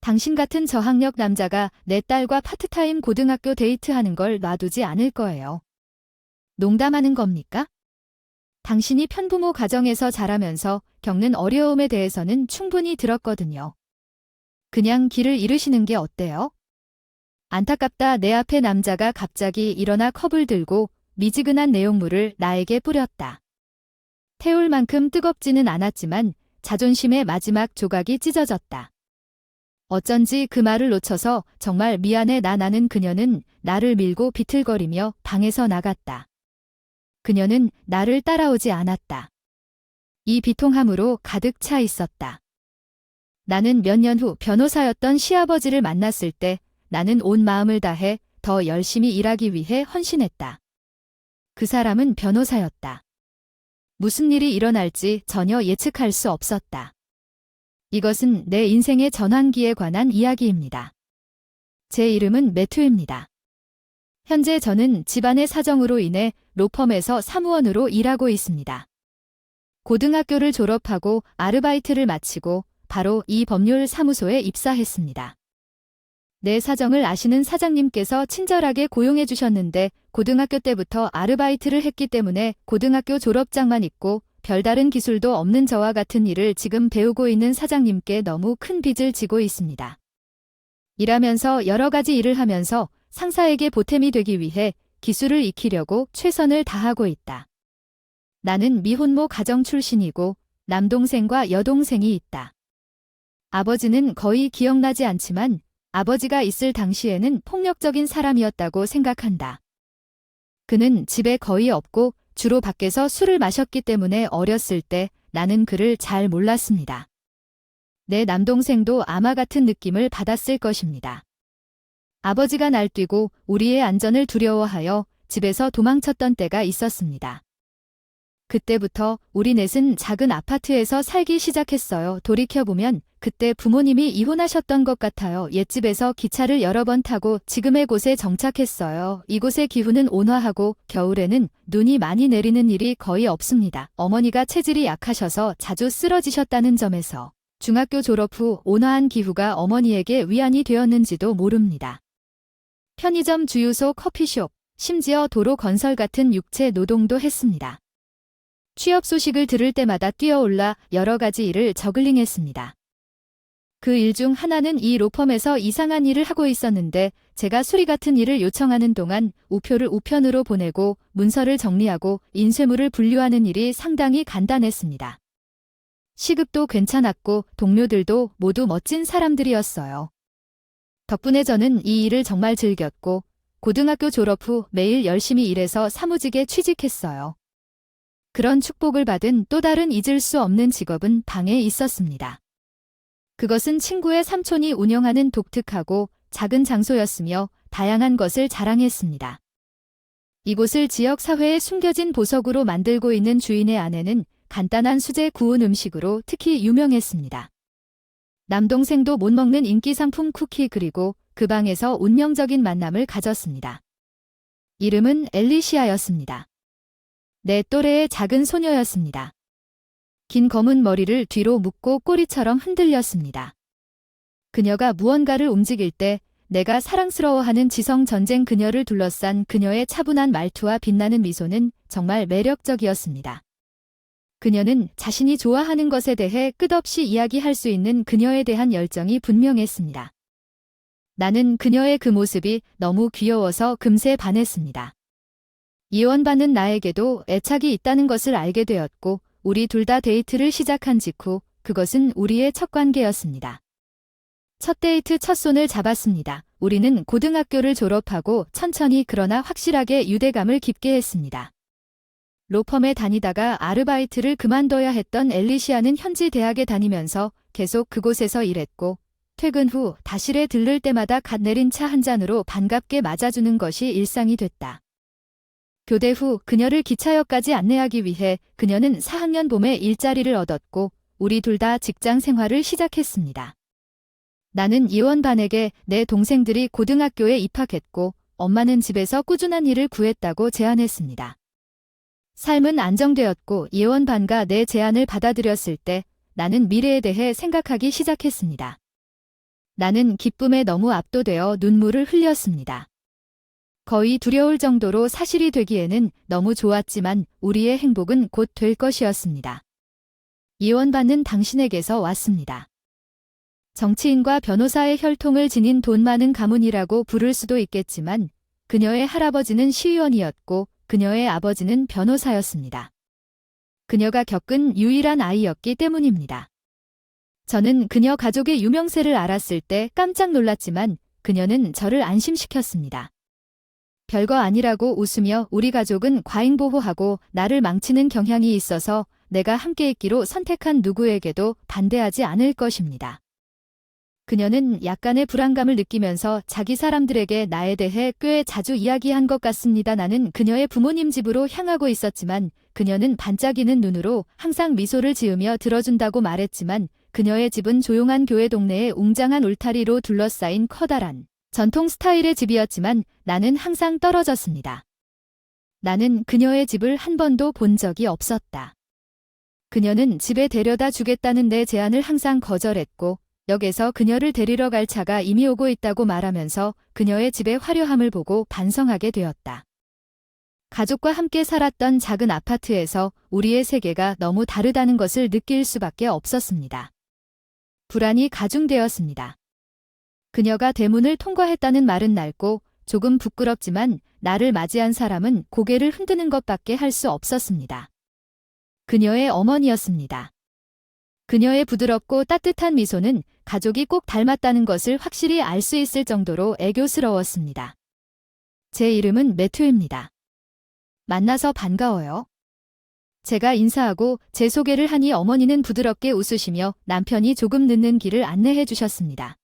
당신 같은 저학력 남자가 내 딸과 파트타임 고등학교 데이트하는 걸 놔두지 않을 거예요. 농담하는 겁니까? 당신이 편부모 가정에서 자라면서 겪는 어려움에 대해서는 충분히 들었거든요. 그냥 길을 잃으시는 게 어때요? 안타깝다. 내 앞에 남자가 갑자기 일어나 컵을 들고 미지근한 내용물을 나에게 뿌렸다. 태울 만큼 뜨겁지는 않았지만 자존심의 마지막 조각이 찢어졌다. 어쩐지 그 말을 놓쳐서 정말 미안해. 나는 그녀는 나를 밀고 비틀거리며 방에서 나갔다. 그녀는 나를 따라오지 않았다. 이 비통함으로 가득 차 있었다. 나는 몇 년 후 변호사였던 시아버지를 만났을 때 나는 온 마음을 다해 더 열심히 일하기 위해 헌신했다. 그 사람은 변호사였다. 무슨 일이 일어날지 전혀 예측할 수 없었다. 이것은 내 인생의 전환기에 관한 이야기입니다. 제 이름은 매튜입니다. 현재 저는 집안의 사정으로 인해 로펌에서 사무원으로 일하고 있습니다. 고등학교를 졸업하고 아르바이트를 마치고 바로 이 법률 사무소에 입사했습니다. 내 사정을 아시는 사장님께서 친절하게 고용해 주셨는데 고등학교 때부터 아르바이트를 했기 때문에 고등학교 졸업장만 있고 별다른 기술도 없는 저와 같은 일을 지금 배우고 있는 사장님께 너무 큰 빚을 지고 있습니다. 일하면서 여러 가지 일을 하면서 상사에게 보탬이 되기 위해 기술을 익히려고 최선을 다하고 있다. 나는 미혼모 가정 출신이고 남동생과 여동생이 있다. 아버지는 거의 기억나지 않지만 아버지가 있을 당시에는 폭력적인 사람이었다고 생각한다. 그는 집에 거의 없고 주로 밖에서 술을 마셨기 때문에 어렸을 때 나는 그를 잘 몰랐습니다. 내 남동생도 아마 같은 느낌을 받았을 것입니다. 아버지가 날뛰고 우리의 안전을 두려워하여 집에서 도망쳤던 때가 있었습니다. 그때부터 우리 넷은 작은 아파트에서 살기 시작했어요. 돌이켜보면 그때 부모님이 이혼하셨던 것 같아요. 옛집에서 기차를 여러 번 타고 지금의 곳에 정착했어요. 이곳의 기후는 온화하고 겨울에는 눈이 많이 내리는 일이 거의 없습니다. 어머니가 체질이 약하셔서 자주 쓰러지셨다는 점에서 중학교 졸업 후 온화한 기후가 어머니에게 위안이 되었는지도 모릅니다. 편의점, 주유소, 커피숍, 심지어 도로 건설 같은 육체 노동도 했습니다. 취업 소식을 들을 때마다 뛰어올라 여러 가지 일을 저글링했습니다. 그 일 중 하나는 이 로펌에서 이상한 일을 하고 있었는데 제가 수리 같은 일을 요청하는 동안 우표를 우편으로 보내고 문서를 정리하고 인쇄물을 분류하는 일이 상당히 간단했습니다. 시급도 괜찮았고 동료들도 모두 멋진 사람들이었어요. 덕분에 저는 이 일을 정말 즐겼고 고등학교 졸업 후 매일 열심히 일해서 사무직에 취직했어요. 그런 축복을 받은 또 다른 잊을 수 없는 직업은 방에 있었습니다. 그것은 친구의 삼촌이 운영하는 독특하고 작은 장소였으며 다양한 것을 자랑했습니다. 이곳을 지역 사회의 숨겨진 보석으로 만들고 있는 주인의 아내는 간단한 수제 구운 음식으로 특히 유명했습니다. 남동생도 못 먹는 인기 상품 쿠키 그리고 그 방에서 운명적인 만남을 가졌습니다. 이름은 엘리시아였습니다. 내 또래의 작은 소녀였습니다. 긴 검은 머리를 뒤로 묶고 꼬리처럼 흔들렸습니다. 그녀가 무언가를 움직일 때 내가 사랑스러워하는 지성전쟁 그녀를 둘러싼 그녀의 차분한 말투와 빛나는 미소는 정말 매력적이었습니다. 그녀는 자신이 좋아하는 것에 대해 끝없이 이야기할 수 있는 그녀에 대한 열정이 분명했습니다. 나는 그녀의 그 모습이 너무 귀여워서 금세 반했습니다. 이혼받는 나에게도 애착이 있다는 것을 알게 되었고 우리 둘 다 데이트를 시작한 직후 그것은 우리의 첫 관계였습니다. 첫 데이트 첫 손을 잡았습니다. 우리는 고등학교를 졸업하고 천천히 그러나 확실하게 유대감을 깊게 했습니다. 로펌에 다니다가 아르바이트를 그만둬야 했던 엘리시아는 현지 대학에 다니면서 계속 그곳에서 일했고 퇴근 후 다실에 들를 때마다 갓 내린 차 한 잔으로 반갑게 맞아주는 것이 일상이 됐다. 교대 후 그녀를 기차역까지 안내하기 위해 그녀는 4학년 봄에 일자리를 얻었고 우리 둘 다 직장 생활을 시작했습니다. 나는 이원반에게 내 동생들이 고등학교에 입학했고 엄마는 집에서 꾸준한 일을 구했다고 제안했습니다. 삶은 안정되었고 예원반과 내 제안을 받아들였을 때 나는 미래에 대해 생각하기 시작했습니다. 나는 기쁨에 너무 압도되어 눈물을 흘렸습니다. 거의 두려울 정도로 사실이 되기에는 너무 좋았지만 우리의 행복은 곧 될 것이었습니다. 이혼받는 당신에게서 왔습니다. 정치인과 변호사의 혈통을 지닌 돈 많은 가문이라고 부를 수도 있겠지만 그녀의 할아버지는 시의원이었고 그녀의 아버지는 변호사였습니다. 그녀가 겪은 유일한 아이였기 때문입니다. 저는 그녀 가족의 유명세를 알았을 때 깜짝 놀랐지만 그녀는 저를 안심시켰습니다. 별거 아니라고 웃으며 우리 가족은 과잉보호하고 나를 망치는 경향이 있어서 내가 함께 있기로 선택한 누구에게도 반대하지 않을 것입니다. 그녀는 약간의 불안감을 느끼면서 자기 사람들에게 나에 대해 꽤 자주 이야기한 것 같습니다. 나는 그녀의 부모님 집으로 향하고 있었지만 그녀는 반짝이는 눈으로 항상 미소를 지으며 들어준다고 말했지만 그녀의 집은 조용한 교회 동네의 웅장한 울타리로 둘러싸인 커다란 전통 스타일의 집이었지만 나는 항상 떨어졌습니다. 나는 그녀의 집을 한 번도 본 적이 없었다. 그녀는 집에 데려다 주겠다는 내 제안을 항상 거절했고 역에서 그녀를 데리러 갈 차가 이미 오고 있다고 말하면서 그녀의 집의 화려함을 보고 반성하게 되었다. 가족과 함께 살았던 작은 아파트에서 우리의 세계가 너무 다르다는 것을 느낄 수밖에 없었습니다. 불안이 가중되었습니다. 그녀가 대문을 통과했다는 말은 낡고 조금 부끄럽지만 나를 맞이한 사람은 고개를 흔드는 것밖에 할 수 없었습니다. 그녀의 어머니였습니다. 그녀의 부드럽고 따뜻한 미소는 가족이 꼭 닮았다는 것을 확실히 알 수 있을 정도로 애교스러웠습니다. 제 이름은 매튜입니다. 만나서 반가워요. 제가 인사하고 제 소개를 하니 어머니는 부드럽게 웃으시며 남편이 조금 늦는 길을 안내해 주셨습니다.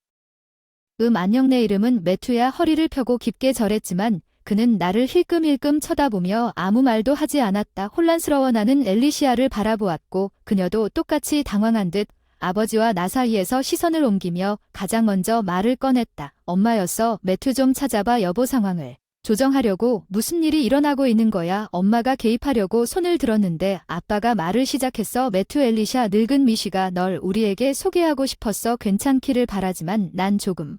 안녕, 내 이름은 매튜야. 허리를 펴고 깊게 절했지만 그는 나를 힐끔힐끔 쳐다보며 아무 말도 하지 않았다. 혼란스러워 나는 엘리시아를 바라보았고 그녀도 똑같이 당황한 듯 아버지와 나 사이에서 시선을 옮기며 가장 먼저 말을 꺼냈다. 엄마였어. 매튜 좀 찾아봐. 여보, 상황을 조정하려고 무슨 일이 일어나고 있는 거야. 엄마가 개입하려고 손을 들었는데 아빠가 말을 시작했어. 매튜, 엘리샤 늙은 미시가 널 우리에게 소개하고 싶었어. 괜찮기를 바라지만 난 조금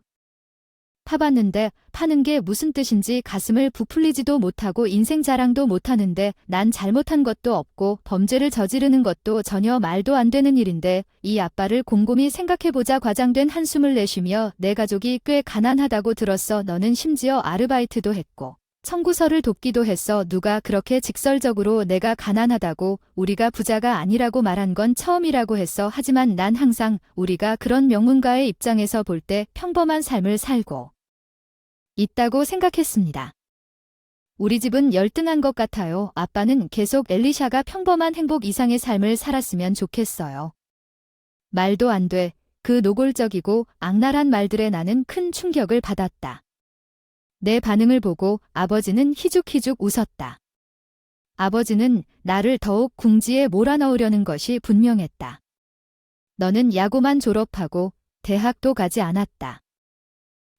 파봤는데 파는 게 무슨 뜻인지 가슴을 부풀리지도 못하고 인생 자랑도 못하는데 난 잘못한 것도 없고 범죄를 저지르는 것도 전혀 말도 안 되는 일인데 이 아빠를 곰곰이 생각해보자. 과장된 한숨을 내쉬며 내 가족이 꽤 가난하다고 들었어. 너는 심지어 아르바이트도 했고 청구서를 돕기도 했어. 누가 그렇게 직설적으로 내가 가난하다고 우리가 부자가 아니라고 말한 건 처음이라고 했어. 하지만 난 항상 우리가 그런 명문가의 입장에서 볼 때 평범한 삶을 살고 있다고 생각했습니다. 우리 집은 열등한 것 같아요. 아빠는 계속 엘리샤가 평범한 행복 이상의 삶을 살았으면 좋겠어요. 말도 안 돼. 그 노골적이고 악랄한 말들에 나는 큰 충격을 받았다. 내 반응을 보고 아버지는 희죽희죽 웃었다. 아버지는 나를 더욱 궁지에 몰아넣으려는 것이 분명했다. 너는 야고만 졸업하고 대학도 가지 않았다.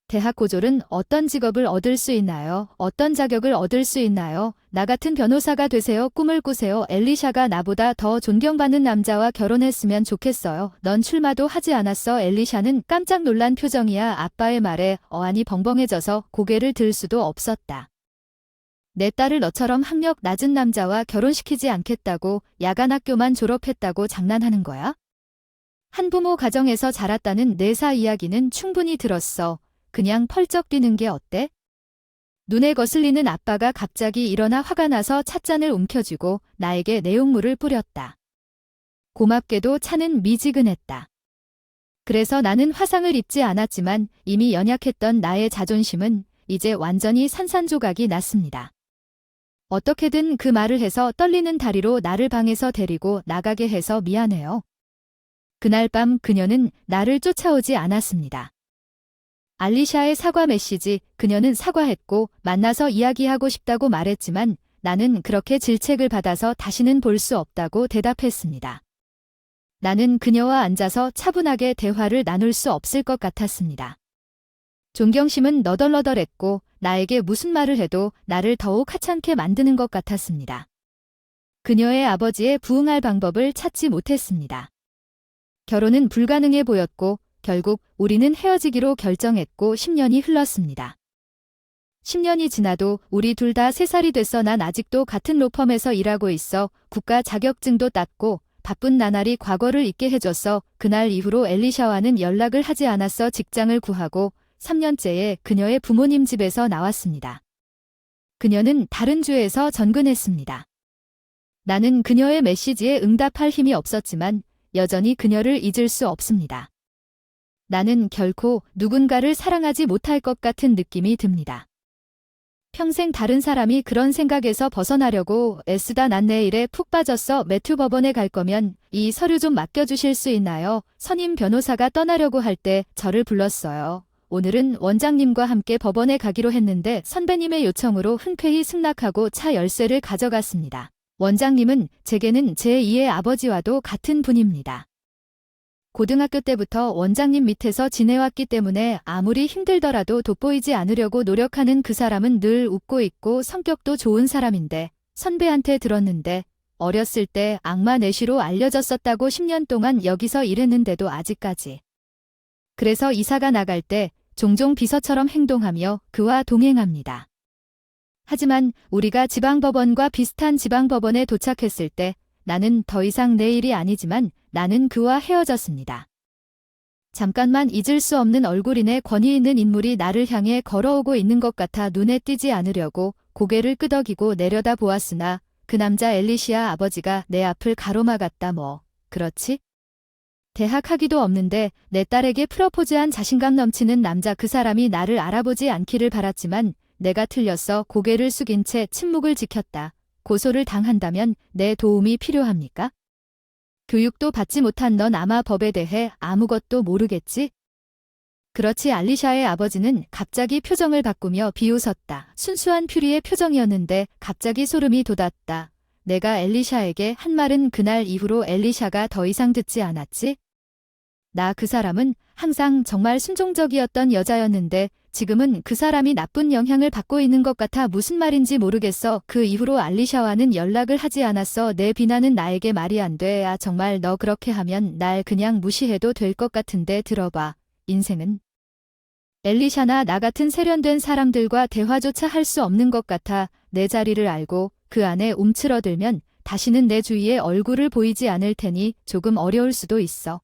대학 고졸은 어떤 직업을 얻을 수 있나요? 어떤 자격을 얻을 수 있나요? 나 같은 변호사가 되세요. 꿈을 꾸세요. 엘리샤가 나보다 더 존경받는 남자와 결혼했으면 좋겠어요. 넌 출마도 하지 않았어. 엘리샤는 깜짝 놀란 표정이야. 아빠의 말에 어안이 벙벙해져서 고개를 들 수도 없었다. 내 딸을 너처럼 학력 낮은 남자와 결혼시키지 않겠다고 야간학교만 졸업했다고 장난하는 거야? 한부모 가정에서 자랐다는 내사 이야기는 충분히 들었어. 그냥 펄쩍 뛰는 게 어때? 눈에 거슬리는 아빠가 갑자기 일어나 화가 나서 찻잔을 움켜쥐고 나에게 내용물을 뿌렸다. 고맙게도 차는 미지근했다. 그래서 나는 화상을 입지 않았지만 이미 연약했던 나의 자존심은 이제 완전히 산산조각이 났습니다. 어떻게든 그 말을 해서 떨리는 다리로 나를 방에서 데리고 나가게 해서 미안해요. 그날 밤 그녀는 나를 쫓아오지 않았습니다. 알리샤의 사과 메시지, 그녀는 사과했고 만나서 이야기하고 싶다고 말했지만 나는 그렇게 질책을 받아서 다시는 볼 수 없다고 대답했습니다. 나는 그녀와 앉아서 차분하게 대화를 나눌 수 없을 것 같았습니다. 존경심은 너덜너덜했고 나에게 무슨 말을 해도 나를 더욱 하찮게 만드는 것 같았습니다. 그녀의 아버지에 부응할 방법을 찾지 못했습니다. 결혼은 불가능해 보였고 결국 우리는 헤어지기로 결정했고 10년이 흘렀습니다. 10년이 지나도 우리 둘 다 3살이 됐어. 난 아직도 같은 로펌에서 일하고 있어. 국가 자격증도 땄고 바쁜 나날이 과거를 잊게 해줬어. 그날 이후로 엘리샤와는 연락을 하지 않았어. 직장을 구하고 3년째에 그녀의 부모님 집에서 나왔습니다. 그녀는 다른 주에서 전근했습니다. 나는 그녀의 메시지에 응답할 힘이 없었지만 여전히 그녀를 잊을 수 없습니다. 나는 결코 누군가를 사랑하지 못할 것 같은 느낌이 듭니다. 평생 다른 사람이 그런 생각에서 벗어나려고 애쓰다 난 내일에 푹 빠졌어. 매튜 법원에 갈 거면 이 서류 좀 맡겨주실 수 있나요? 선임 변호사가 떠나려고 할 때 저를 불렀어요. 오늘은 원장님과 함께 법원에 가기로 했는데 선배님의 요청으로 흔쾌히 승낙하고 차 열쇠를 가져갔습니다. 원장님은 제게는 제2의 아버지와도 같은 분입니다. 고등학교 때부터 원장님 밑에서 지내왔기 때문에 아무리 힘들더라도 돋보이지 않으려고 노력하는 그 사람은 늘 웃고 있고 성격도 좋은 사람인데 선배한테 들었는데 어렸을 때 악마 내시로 알려졌었다고 10년 동안 여기서 일했는데도 아직까지. 그래서 이사가 나갈 때 종종 비서처럼 행동하며 그와 동행합니다. 하지만 우리가 지방법원과 비슷한 지방법원에 도착했을 때 나는 더 이상 내 일이 아니지만 나는 그와 헤어졌습니다. 잠깐만 잊을 수 없는 얼굴인의 권위 있는 인물이 나를 향해 걸어오고 있는 것 같아 눈에 띄지 않으려고 고개를 끄덕이고 내려다 보았으나 그 남자 엘리시아 아버지가 내 앞을 가로막았다. 뭐 그렇지? 대학 학위도 없는데 내 딸에게 프러포즈한 자신감 넘치는 남자, 그 사람이 나를 알아보지 않기를 바랐지만 내가 틀렸어. 고개를 숙인 채 침묵을 지켰다. 고소를 당한다면 내 도움이 필요합니까? 교육도 받지 못한 넌 아마 법에 대해 아무것도 모르겠지? 그렇지. 알리샤의 아버지는 갑자기 표정을 바꾸며 비웃었다. 순수한 퓨리의 표정이었는데 갑자기 소름이 돋았다. 내가 엘리샤에게 한 말은 그날 이후로 엘리샤가 더 이상 듣지 않았지? 나 그 사람은 항상 정말 순종적이었던 여자였는데 지금은 그 사람이 나쁜 영향을 받고 있는 것 같아 무슨 말인지 모르겠어. 그 이후로 알리샤와는 연락을 하지 않았어. 내 비난은 나에게 말이 안 돼. 아, 정말 너 그렇게 하면 날 그냥 무시해도 될 것 같은데 들어봐. 인생은 엘리샤나 나 같은 세련된 사람들과 대화조차 할 수 없는 것 같아. 내 자리를 알고 그 안에 움츠러들면 다시는 내 주위에 얼굴을 보이지 않을 테니 조금 어려울 수도 있어.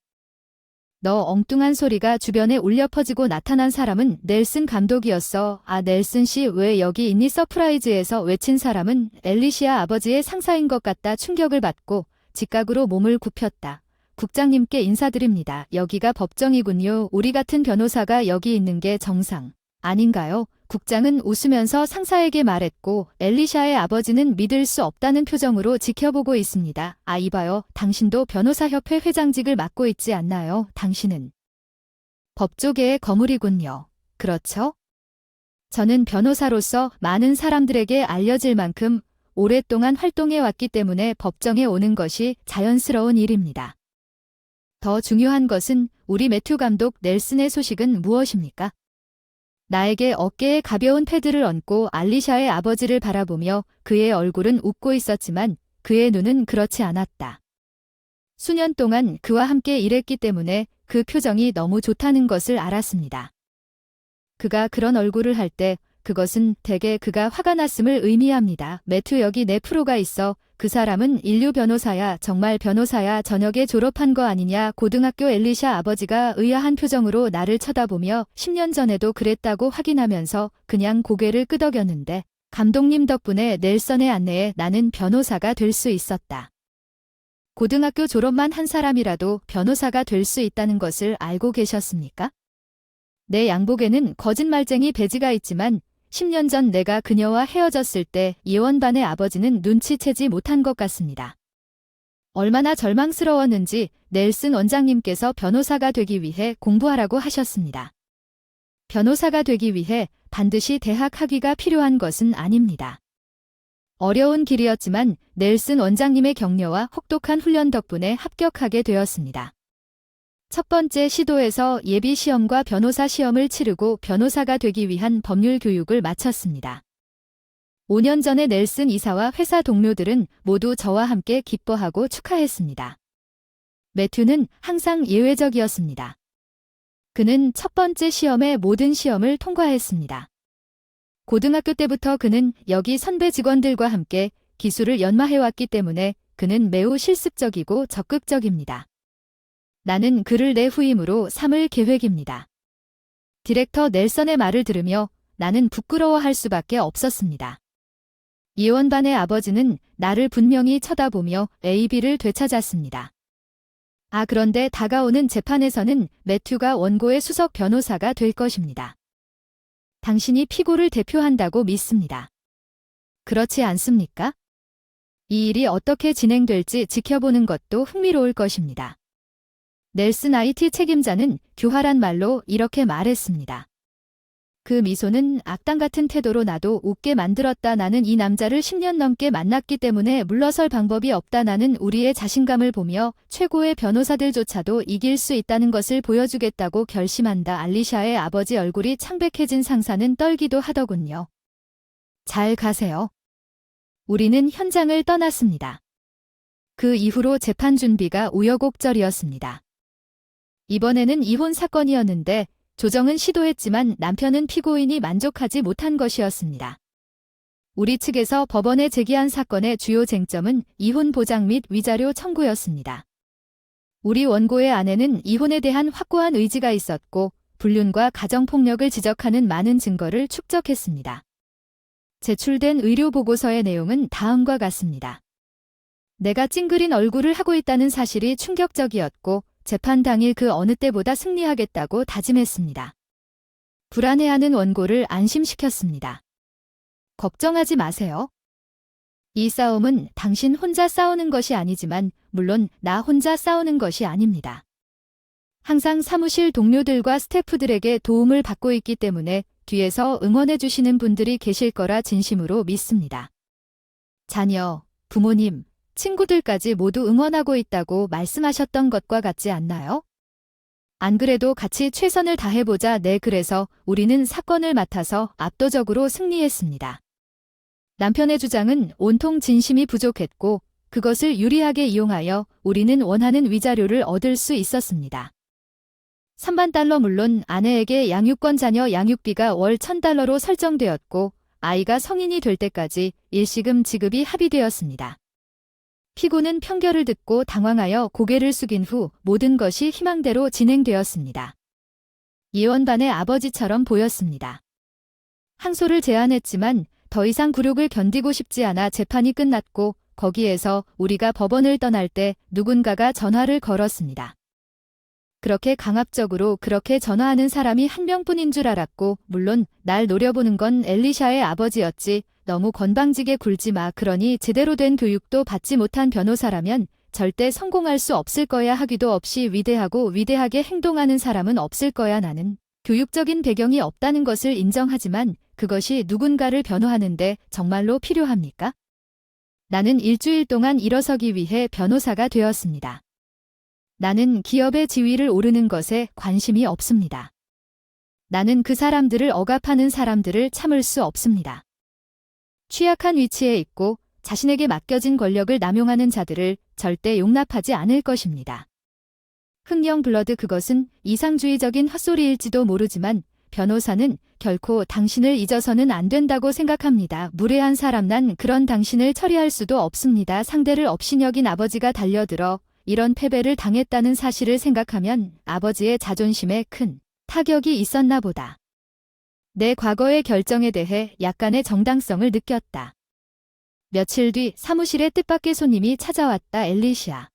너 엉뚱한 소리가 주변에 울려 퍼지고 나타난 사람은 넬슨 감독이었어. 아, 넬슨 씨 왜 여기 있니? 서프라이즈에서 외친 사람은 엘리시아 아버지의 상사인 것 같다. 충격을 받고 직각으로 몸을 굽혔다. 국장님께 인사드립니다. 여기가 법정이군요. 우리 같은 변호사가 여기 있는 게 정상 아닌가요? 국장은 웃으면서 상사에게 말했고 엘리샤의 아버지는 믿을 수 없다는 표정으로 지켜보고 있습니다. 아, 이봐요. 당신도 변호사협회 회장직을 맡고 있지 않나요? 당신은 법조계의 거물이군요. 그렇죠? 저는 변호사로서 많은 사람들에게 알려질 만큼 오랫동안 활동해 왔기 때문에 법정에 오는 것이 자연스러운 일입니다. 더 중요한 것은 우리 매튜 감독 넬슨의 소식은 무엇입니까? 나에게 어깨에 가벼운 패드를 얹고 알리샤의 아버지를 바라보며 그의 얼굴은 웃고 있었지만 그의 눈은 그렇지 않았다. 수년 동안 그와 함께 일했기 때문에 그 표정이 너무 좋다는 것을 알았습니다. 그가 그런 얼굴을 할 때 그것은 대개 그가 화가 났음을 의미합니다. 매튜, 여기 내 프로가 있어. 그 사람은 인류 변호사야. 정말 변호사야. 저녁에 졸업한 거 아니냐. 고등학교. 엘리샤 아버지가 의아한 표정으로 나를 쳐다보며 10년 전에도 그랬다고 확인하면서 그냥 고개를 끄덕였는데 감독님 덕분에 넬슨의 안내에 나는 변호사가 될 수 있었다. 고등학교 졸업만 한 사람이라도 변호사가 될 수 있다는 것을 알고 계셨습니까? 내 양복에는 거짓말쟁이 배지가 있지만 10년 전 내가 그녀와 헤어졌을 때 예원반의 아버지는 눈치채지 못한 것 같습니다. 얼마나 절망스러웠는지 넬슨 원장님께서 변호사가 되기 위해 공부하라고 하셨습니다. 변호사가 되기 위해 반드시 대학 학위가 필요한 것은 아닙니다. 어려운 길이었지만 넬슨 원장님의 격려와 혹독한 훈련 덕분에 합격하게 되었습니다. 첫 번째 시도에서 예비 시험과 변호사 시험을 치르고 변호사가 되기 위한 법률 교육을 마쳤습니다. 5년 전에 넬슨 이사와 회사 동료들은 모두 저와 함께 기뻐하고 축하했습니다. 매튜는 항상 예외적이었습니다. 그는 첫 번째 시험에 모든 시험을 통과했습니다. 고등학교 때부터 그는 여기 선배 직원들과 함께 기술을 연마해왔기 때문에 그는 매우 실습적이고 적극적입니다. 나는 그를 내 후임으로 삼을 계획입니다. 디렉터 넬선의 말을 들으며 나는 부끄러워할 수밖에 없었습니다. 이원반의 아버지는 나를 분명히 쳐다보며 AB를 되찾았습니다. 그런데 다가오는 재판에서는 매튜가 원고의 수석 변호사가 될 것입니다. 당신이 피고를 대표한다고 믿습니다. 그렇지 않습니까? 이 일이 어떻게 진행될지 지켜보는 것도 흥미로울 것입니다. 넬슨 IT 책임자는 교활한 말로 이렇게 말했습니다. 그 미소는 악당 같은 태도로 나도 웃게 만들었다. 나는 이 남자를 10년 넘게 만났기 때문에 물러설 방법이 없다. 나는 우리의 자신감을 보며 최고의 변호사들조차도 이길 수 있다는 것을 보여주겠다고 결심한다. 알리샤의 아버지 얼굴이 창백해진 상사는 떨기도 하더군요. 잘 가세요. 우리는 현장을 떠났습니다. 그 이후로 재판 준비가 우여곡절이었습니다. 이번에는 이혼 사건이었는데 조정은 시도했지만 남편은 피고인이 만족하지 못한 것이었습니다. 우리 측에서 법원에 제기한 사건의 주요 쟁점은 이혼 보장 및 위자료 청구였습니다. 우리 원고의 아내는 이혼에 대한 확고한 의지가 있었고 불륜과 가정폭력을 지적하는 많은 증거를 축적했습니다. 제출된 의료보고서의 내용은 다음과 같습니다. 내가 찡그린 얼굴을 하고 있다는 사실이 충격적이었고 재판 당일 그 어느 때보다 승리하겠다고 다짐했습니다. 불안해하는 원고를 안심시켰습니다. 걱정하지 마세요. 이 싸움은 당신 혼자 싸우는 것이 아니지만 물론 나 혼자 싸우는 것이 아닙니다. 항상 사무실 동료들과 스태프들에게 도움을 받고 있기 때문에 뒤에서 응원해 주시는 분들이 계실 거라 진심으로 믿습니다. 자녀, 부모님, 친구들까지 모두 응원하고 있다고 말씀하셨던 것과 같지 않나요? 안 그래도 같이 최선을 다해보자. 네, 그래서 우리는 사건을 맡아서 압도적으로 승리했습니다. 남편의 주장은 온통 진심이 부족했고 그것을 유리하게 이용하여 우리는 원하는 위자료를 얻을 수 있었습니다. 3만 달러 물론 아내에게 양육권 자녀 양육비가 월 $1,000로 설정되었고 아이가 성인이 될 때까지 일시금 지급이 합의되었습니다. 피고는 편결을 듣고 당황하여 고개를 숙인 후 모든 것이 희망대로 진행되었습니다. 이원반의 아버지처럼 보였습니다. 항소를 제안했지만 더 이상 굴욕을 견디고 싶지 않아 재판이 끝났고 거기에서 우리가 법원을 떠날 때 누군가가 전화를 걸었습니다. 그렇게 강압적으로 그렇게 전화하는 사람이 한 명뿐인 줄 알았고 물론 날 노려보는 건 엘리샤의 아버지였지. 너무 건방지게 굴지 마. 그러니 제대로 된 교육도 받지 못한 변호사라면 절대 성공할 수 없을 거야. 하기도 없이 위대하고 위대하게 행동하는 사람은 없을 거야. 나는 교육적인 배경이 없다는 것을 인정하지만 그것이 누군가를 변호하는데 정말로 필요합니까? 나는 일주일 동안 일어서기 위해 변호사가 되었습니다. 나는 기업의 지위를 오르는 것에 관심이 없습니다. 나는 그 사람들을 억압하는 사람들을 참을 수 없습니다. 취약한 위치에 있고 자신에게 맡겨진 권력을 남용하는 자들을 절대 용납하지 않을 것입니다. 흥령 블러드 그것은 이상주의적인 헛소리일지도 모르지만 변호사는 결코 당신을 잊어서는 안 된다고 생각합니다. 무례한 사람 난 그런 당신을 처리할 수도 없습니다. 상대를 업신여긴 아버지가 달려들어 이런 패배를 당했다는 사실을 생각하면 아버지의 자존심에 큰 타격이 있었나 보다. 내 과거의 결정에 대해 약간의 정당성을 느꼈다. 며칠 뒤 사무실에 뜻밖의 손님이 찾아왔다. 엘리샤.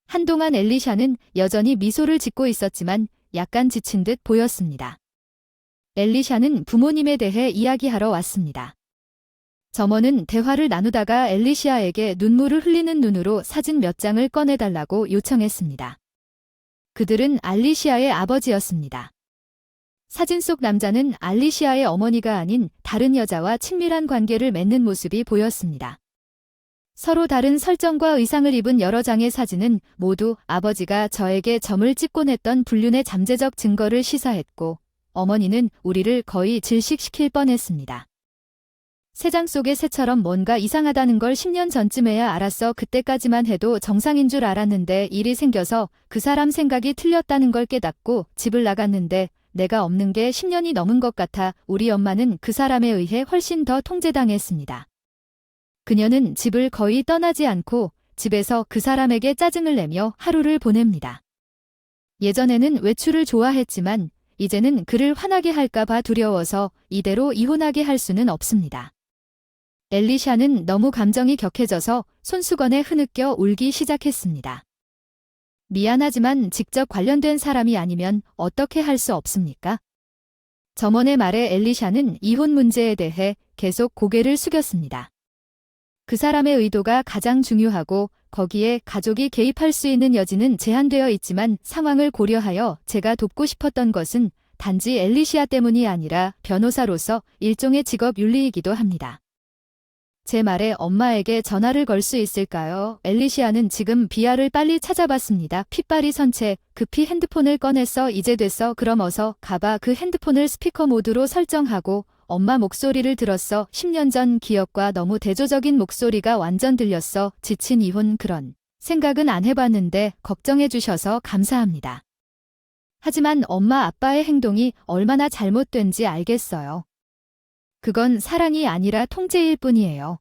한동안 엘리샤는 여전히 미소를 짓고 있었지만 약간 지친 듯 보였습니다. 엘리샤는 부모님에 대해 이야기하러 왔습니다. 점원은 대화를 나누다가 엘리시아에게 눈물을 흘리는 눈으로 사진 몇 장을 꺼내달라고 요청했습니다. 그들은 알리시아의 아버지였습니다. 사진 속 남자는 알리시아의 어머니가 아닌 다른 여자와 친밀한 관계를 맺는 모습이 보였습니다. 서로 다른 설정과 의상을 입은 여러 장의 사진은 모두 아버지가 저에게 점을 찍곤 했던 불륜의 잠재적 증거를 시사했고 어머니는 우리를 거의 질식시킬 뻔했습니다. 새장 속의 새처럼 뭔가 이상하다는 걸 10년 전쯤에야 알았어. 그때까지만 해도 정상인 줄 알았는데 일이 생겨서 그 사람 생각이 틀렸다는 걸 깨닫고 집을 나갔는데 내가 없는 게 10년이 넘은 것 같아 우리 엄마는 그 사람에 의해 훨씬 더 통제당했습니다. 그녀는 집을 거의 떠나지 않고 집에서 그 사람에게 짜증을 내며 하루를 보냅니다. 예전에는 외출을 좋아했지만 이제는 그를 화나게 할까봐 두려워서 이대로 이혼하게 할 수는 없습니다. 엘리샤는 너무 감정이 격해져서 손수건에 흐느껴 울기 시작했습니다. 미안하지만 직접 관련된 사람이 아니면 어떻게 할 수 없습니까? 점원의 말에 엘리샤는 이혼 문제에 대해 계속 고개를 숙였습니다. 그 사람의 의도가 가장 중요하고 거기에 가족이 개입할 수 있는 여지는 제한되어 있지만 상황을 고려하여 제가 돕고 싶었던 것은 단지 엘리시아 때문이 아니라 변호사로서 일종의 직업 윤리이기도 합니다. 제 말에 엄마에게 전화를 걸 수 있을까요? 엘리시아는 지금 비아를 빨리 찾아봤습니다. 핏발이 선 채 급히 핸드폰을 꺼냈어. 이제 됐어. 그럼 어서 가봐. 그 핸드폰을 스피커 모드로 설정하고 엄마 목소리를 들었어. 10년 전 기억과 너무 대조적인 목소리가 완전 들렸어. 지친 이혼 그런 생각은 안 해봤는데 걱정해 주셔서 감사합니다. 하지만 엄마 아빠의 행동이 얼마나 잘못된지 알겠어요. 그건 사랑이 아니라 통제일 뿐이에요.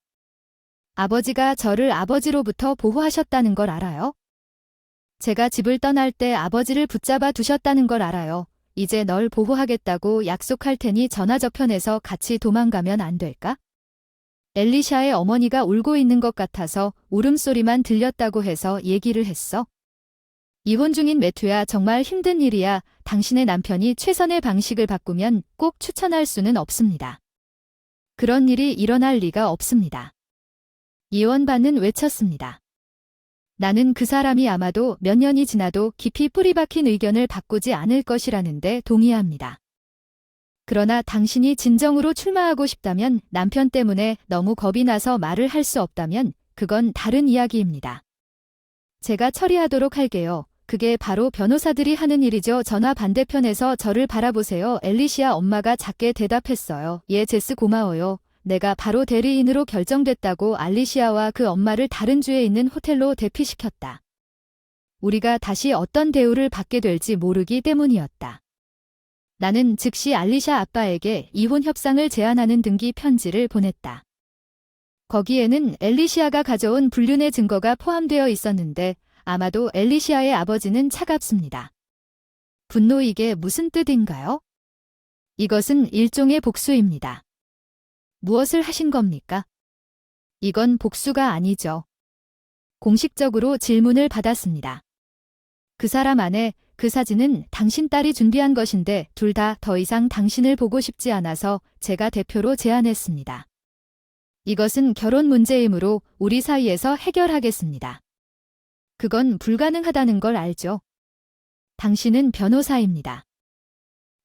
아버지가 저를 아버지로부터 보호하셨다는 걸 알아요? 제가 집을 떠날 때 아버지를 붙잡아 두셨다는 걸 알아요. 이제 널 보호하겠다고 약속할 테니 전화 저편에서 같이 도망가면 안 될까? 엘리샤의 어머니가 울고 있는 것 같아서 울음소리만 들렸다고 해서 얘기를 했어. 이혼 중인 매튜야 정말 힘든 일이야. 당신의 남편이 최선의 방식을 바꾸면 꼭 추천할 수는 없습니다. 그런 일이 일어날 리가 없습니다. 이원반은 외쳤습니다. 나는 그 사람이 아마도 몇 년이 지나도 깊이 뿌리 박힌 의견을 바꾸지 않을 것이라는데 동의합니다. 그러나 당신이 진정으로 출마하고 싶다면 남편 때문에 너무 겁이 나서 말을 할 수 없다면 그건 다른 이야기입니다. 제가 처리하도록 할게요. 그게 바로 변호사들이 하는 일이죠. 전화 반대편에서 저를 바라보세요. 엘리시아 엄마가 작게 대답했어요. 예, 제스 고마워요. 내가 바로 대리인으로 결정됐다고 알리시아와 그 엄마를 다른 주에 있는 호텔로 대피시켰다. 우리가 다시 어떤 대우를 받게 될지 모르기 때문이었다. 나는 즉시 알리샤 아빠에게 이혼 협상을 제안하는 등기 편지를 보냈다. 거기에는 엘리시아가 가져온 불륜의 증거가 포함되어 있었는데 아마도 엘리시아의 아버지는 차갑습니다. 분노 이게 무슨 뜻인가요? 이것은 일종의 복수입니다. 무엇을 하신 겁니까? 이건 복수가 아니죠. 공식적으로 질문을 받았습니다. 그 사람 안에 그 사진은 당신 딸이 준비한 것인데 둘 다 더 이상 당신을 보고 싶지 않아서 제가 대표로 제안했습니다. 이것은 결혼 문제이므로 우리 사이에서 해결하겠습니다. 그건 불가능하다는 걸 알죠. 당신은 변호사입니다.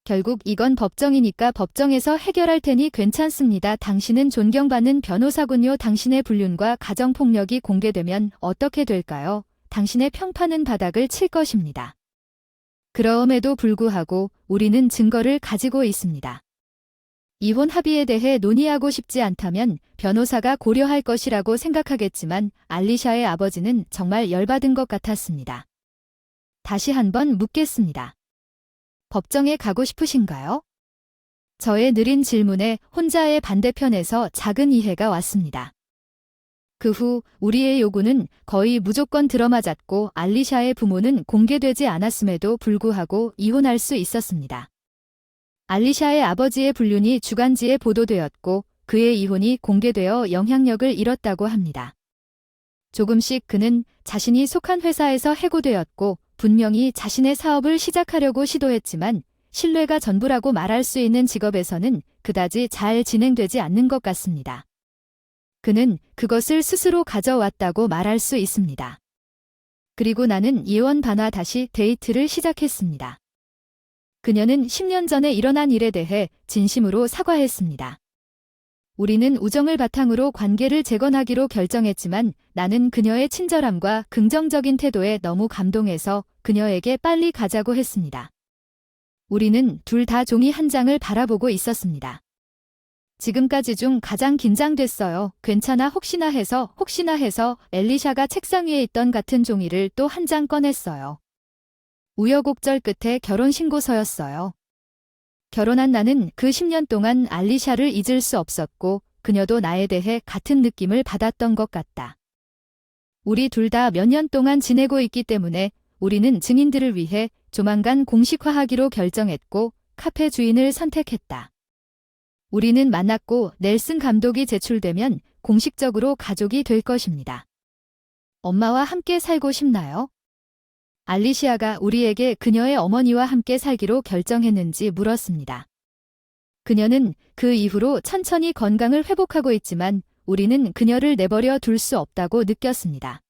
결국 이건 법정이니까 법정에서 해결할 테니 괜찮습니다. 당신은 존경받는 변호사군요. 당신의 불륜과 가정폭력이 공개되면 어떻게 될까요? 당신의 평판은 바닥을 칠 것입니다. 그럼에도 불구하고 우리는 증거를 가지고 있습니다. 이혼 합의에 대해 논의하고 싶지 않다면 변호사가 고려할 것이라고 생각하겠지만 알리샤의 아버지는 정말 열받은 것 같았습니다. 다시 한번 묻겠습니다. 법정에 가고 싶으신가요? 저의 느린 질문에 혼자의 반대편에서 작은 이해가 왔습니다. 그 후 우리의 요구는 거의 무조건 들어맞았고 알리샤의 부모는 공개되지 않았음에도 불구하고 이혼할 수 있었습니다. 알리샤의 아버지의 불륜이 주간지에 보도되었고 그의 이혼이 공개되어 영향력을 잃었다고 합니다. 조금씩 그는 자신이 속한 회사에서 해고되었고 분명히 자신의 사업을 시작하려고 시도했지만 신뢰가 전부라고 말할 수 있는 직업에서는 그다지 잘 진행되지 않는 것 같습니다. 그는 그것을 스스로 가져왔다고 말할 수 있습니다. 그리고 나는 이원반과 다시 데이트를 시작했습니다. 그녀는 10년 전에 일어난 일에 대해 진심으로 사과했습니다. 우리는 우정을 바탕으로 관계를 재건하기로 결정했지만 나는 그녀의 친절함과 긍정적인 태도에 너무 감동해서 그녀에게 빨리 가자고 했습니다. 우리는 둘 다 종이 한 장을 바라보고 있었습니다. 지금까지 중 가장 긴장됐어요. 괜찮아 혹시나 해서 엘리샤가 책상 위에 있던 같은 종이를 또 한 장 꺼냈어요. 우여곡절 끝에 결혼 신고서였어요. 결혼한 나는 그 10년 동안 알리샤를 잊을 수 없었고 그녀도 나에 대해 같은 느낌을 받았던 것 같다. 우리 둘 다 몇 년 동안 지내고 있기 때문에 우리는 증인들을 위해 조만간 공식화하기로 결정했고 카페 주인을 선택했다. 우리는 만났고 넬슨 감독이 제출되면 공식적으로 가족이 될 것입니다. 엄마와 함께 살고 싶나요? 알리시아가 우리에게 그녀의 어머니와 함께 살기로 결정했는지 물었습니다. 그녀는 그 이후로 천천히 건강을 회복하고 있지만 우리는 그녀를 내버려 둘 수 없다고 느꼈습니다.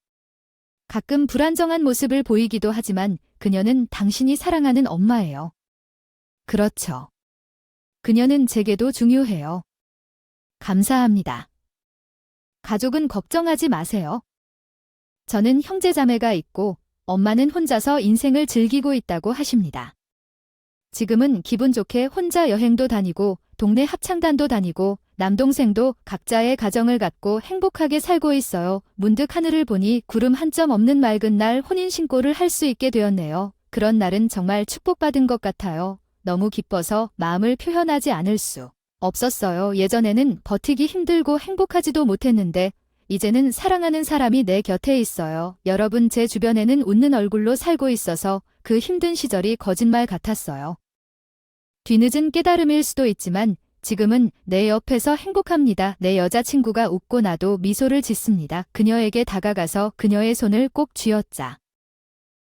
가끔 불안정한 모습을 보이기도 하지만 그녀는 당신이 사랑하는 엄마예요. 그렇죠. 그녀는 제게도 중요해요. 감사합니다. 가족은 걱정하지 마세요. 저는 형제자매가 있고 엄마는 혼자서 인생을 즐기고 있다고 하십니다. 지금은 기분 좋게 혼자 여행도 다니고 동네 합창단도 다니고 남동생도 각자의 가정을 갖고 행복하게 살고 있어요. 문득 하늘을 보니 구름 한 점 없는 맑은 날 혼인신고를 할 수 있게 되었네요. 그런 날은 정말 축복받은 것 같아요. 너무 기뻐서 마음을 표현하지 않을 수 없었어요. 예전에는 버티기 힘들고 행복하지도 못했는데 이제는 사랑하는 사람이 내 곁에 있어요. 여러분 제 주변에는 웃는 얼굴로 살고 있어서 그 힘든 시절이 거짓말 같았어요. 뒤늦은 깨달음일 수도 있지만 지금은 내 옆에서 행복합니다. 내 여자친구가 웃고 나도 미소를 짓습니다. 그녀에게 다가가서 그녀의 손을 꼭 쥐었자.